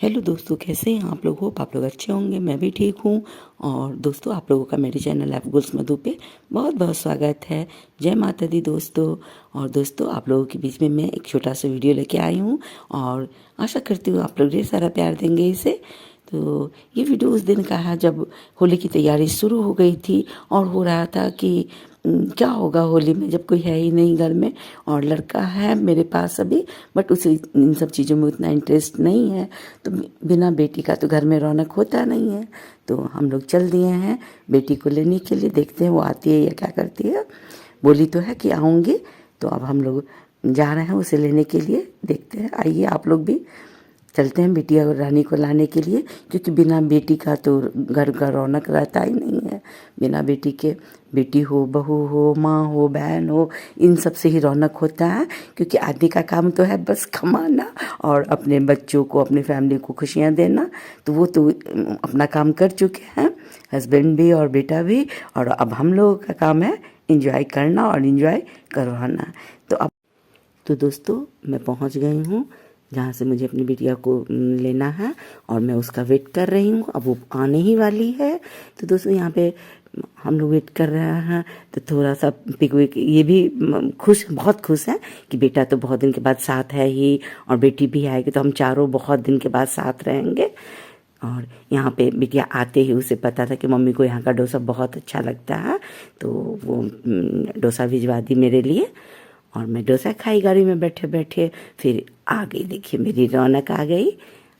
Hello दोस्तों, कैसे हैं आप लोग? होप आप लोग अच्छे होंगे। मैं भी ठीक हूँ। और दोस्तों, आप लोगों का मेरे चैनल लाइफ गोल्स मधु पे बहुत बहुत स्वागत है। जय माता दी दोस्तों। और दोस्तों, आप लोगों के बीच में मैं एक छोटा सा वीडियो लेके आई हूँ और आशा करती हूँ आप लोग ढेर सारा प्यार देंगे इसे। तो ये वीडियो उस दिन का है जब होली की तैयारी शुरू हो गई थी और हो रहा था कि क्या होगा होली में जब कोई है ही नहीं घर में, और लड़का है मेरे पास अभी, बट उसे इन सब चीज़ों में उतना इंटरेस्ट नहीं है। तो बिना बेटी का तो घर में रौनक होता नहीं है। तो हम लोग चल दिए हैं बेटी को लेने के लिए। देखते हैं वो आती है या क्या करती है। बोली तो है कि आऊँगी, तो अब हम लोग जा रहे हैं उसे लेने के लिए। देखते हैं, आइए आप लोग भी चलते हैं बिटिया और रानी को लाने के लिए, क्योंकि बिना बेटी का तो घर का रौनक रहता ही नहीं है। बिना बेटी के, बेटी हो, बहू हो, माँ हो, बहन हो, इन सब से ही रौनक होता है। क्योंकि आदमी का काम तो है बस कमाना और अपने बच्चों को, अपनी फैमिली को खुशियाँ देना। तो वो तो अपना काम कर चुके हैं, हस्बैंड भी और बेटा भी। और अब हम लोगों का काम है इंजॉय करना और इंजॉय करवाना। तो दोस्तों, मैं पहुंच गई हूँ जहाँ से मुझे अपनी बिटिया को लेना है और मैं उसका वेट कर रही हूँ। अब वो आने ही वाली है। तो दोस्तों, यहाँ पे हम लोग वेट कर रहे हैं। तो थोड़ा सा पिक विक, ये भी बहुत खुश है कि बेटा तो बहुत दिन के बाद साथ है ही, और बेटी भी आएगी, तो हम चारों बहुत दिन के बाद साथ रहेंगे। और यहाँ पे बिटिया आते ही उसे पता था कि मम्मी को यहाँ का डोसा बहुत अच्छा लगता है, तो वो डोसा भिजवा दी मेरे लिए। और मैं डोसा खाई गाड़ी में बैठे बैठे। फिर आ गई, देखिए मेरी रौनक आ गई।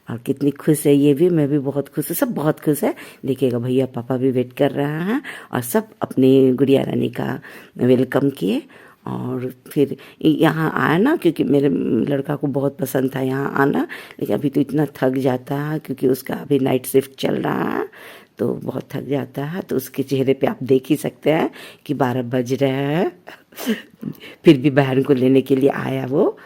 और कितनी खुश है ये भी, मैं भी बहुत खुश हूँ, सब बहुत खुश है। देखिएगा, भैया पापा भी वेट कर रहे हैं और सब अपनी गुड़िया रानी का वेलकम किए। और फिर यहाँ आया ना, क्योंकि मेरे लड़का को बहुत पसंद था यहाँ आना। लेकिन अभी तो इतना थक जाता है क्योंकि उसका अभी नाइट शिफ्ट चल रहा है, तो बहुत थक जाता है। तो उसके चेहरे पे आप देख ही सकते हैं कि 12 बज रहे हैं। फिर भी बहन को लेने के लिए आया वो।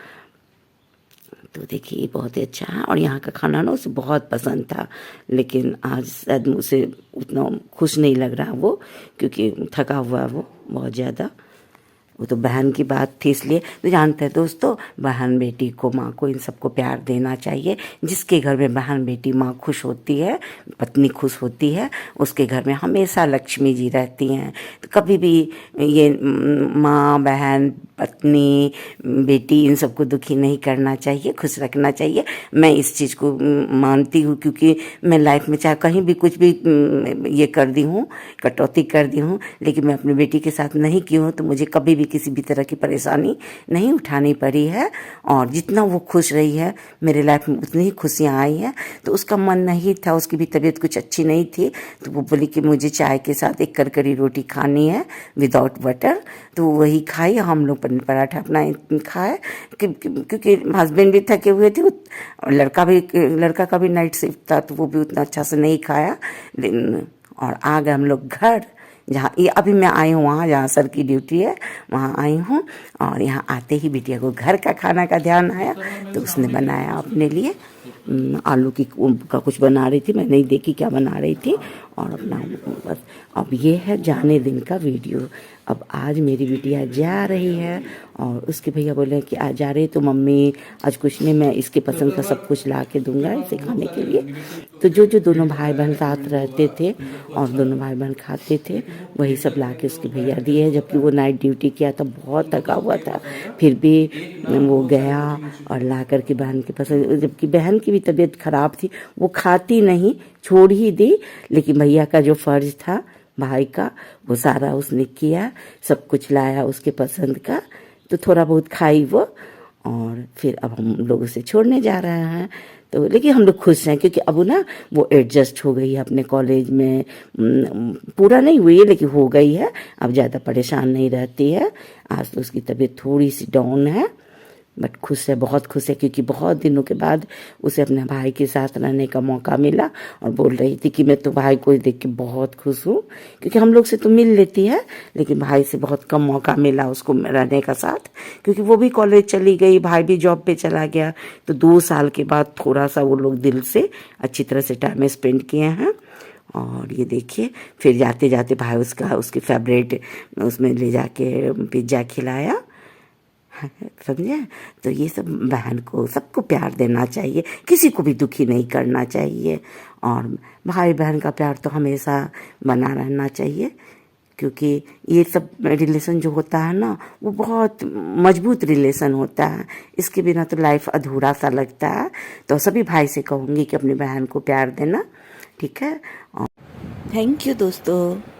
तो देखिए, बहुत ही अच्छा है। और यहाँ का खाना ना उसे बहुत पसंद था, लेकिन आज शायद उसे उतना खुश नहीं लग रहा वो, क्योंकि थका हुआ है वो बहुत ज़्यादा। वो तो बहन की बात थी, इसलिए। तो जानते हैं दोस्तों, बहन बेटी को, माँ को, इन सबको प्यार देना चाहिए। जिसके घर में बहन बेटी माँ खुश होती है, पत्नी खुश होती है, उसके घर में हमेशा लक्ष्मी जी रहती हैं। तो कभी भी ये माँ, बहन, पत्नी, बेटी, इन सबको दुखी नहीं करना चाहिए, खुश रखना चाहिए। मैं इस चीज़ को मानती हूँ, क्योंकि मैं लाइफ में चाहे कहीं भी कुछ भी ये कर दी हूँ, कटौती कर दी हूँ, लेकिन मैं अपनी बेटी के साथ नहीं की हूँ। तो मुझे कभी भी किसी भी तरह की परेशानी नहीं उठानी पड़ी है। और जितना वो खुश रही है, मेरे लाइफ में उतनी ही खुशियाँ आई हैं। तो उसका मन नहीं था, उसकी भी तबीयत कुछ अच्छी नहीं थी, तो वो बोली कि मुझे चाय के साथ एक करकरी रोटी खानी है विदाउट बटर। तो वही खाई, हम लोग पनीर पराठा अपना खाए, क्योंकि हस्बैंड भी थके हुए थे, लड़का का भी नाइट शिफ्ट था, तो वो भी उतना अच्छा से नहीं खाया। और आ गए हम लोग घर, जहाँ ये अभी मैं आई हूँ, वहाँ जहाँ सर की ड्यूटी है वहाँ आई हूँ। और यहाँ आते ही बिटिया को घर का खाना का ध्यान आया, तो उसने बनाया अपने लिए आलू का कुछ बना रही थी, मैं नहीं देखी क्या बना रही थी। और अपना बस, अब ये है जाने दिन का वीडियो। अब आज मेरी बिटिया जा रही है और उसके भैया बोले कि आज जा रही तो मम्मी आज कुछ नहीं, मैं इसके पसंद का सब कुछ ला के दूंगा इसे खाने के लिए। तो जो जो दोनों भाई बहन साथ रहते थे और दोनों भाई बहन खाते थे, वही सब ला के उसके भैया दिए। जबकि वो नाइट ड्यूटी किया था, बहुत थका हुआ था, फिर भी वो गया और ला कर के बहन के पसंद। जबकि बहन की भी तबीयत खराब थी, वो खाती नहीं, छोड़ ही दी। लेकिन भैया का जो फर्ज था भाई का, वो सारा उसने किया, सब कुछ लाया उसके पसंद का। तो थोड़ा बहुत खाई वो, और फिर अब हम लोग उसे छोड़ने जा रहे हैं। तो लेकिन हम लोग खुश हैं, क्योंकि अब ना वो एडजस्ट हो गई है अपने कॉलेज में। पूरा नहीं हुई है, लेकिन हो गई है। अब ज़्यादा परेशान नहीं रहती है। आज तो उसकी तबीयत थोड़ी सी डाउन है, बट खुश है, बहुत खुश है, क्योंकि बहुत दिनों के बाद उसे अपने भाई के साथ रहने का मौका मिला। और बोल रही थी कि मैं तो भाई को देख के बहुत खुश हूँ, क्योंकि हम लोग से तो मिल लेती है, लेकिन भाई से बहुत कम मौका मिला उसको रहने का साथ, क्योंकि वो भी कॉलेज चली गई, भाई भी जॉब पे चला गया। तो 2 साल के बाद थोड़ा सा वो लोग दिल से अच्छी तरह से टाइम स्पेंड किए हैं। और ये देखिए, फिर जाते जाते भाई उसकी फेवरेट उसमें ले जाके पिज्ज़ा खिलाया समझे। तो ये सब बहन को सबको प्यार देना चाहिए, किसी को भी दुखी नहीं करना चाहिए, और भाई बहन का प्यार तो हमेशा बना रहना चाहिए, क्योंकि ये सब रिलेशन जो होता है ना वो बहुत मजबूत रिलेशन होता है, इसके बिना तो लाइफ अधूरा सा लगता है। तो सभी भाई से कहूँगी कि अपनी बहन को प्यार देना, ठीक है। थैंक यू दोस्तों।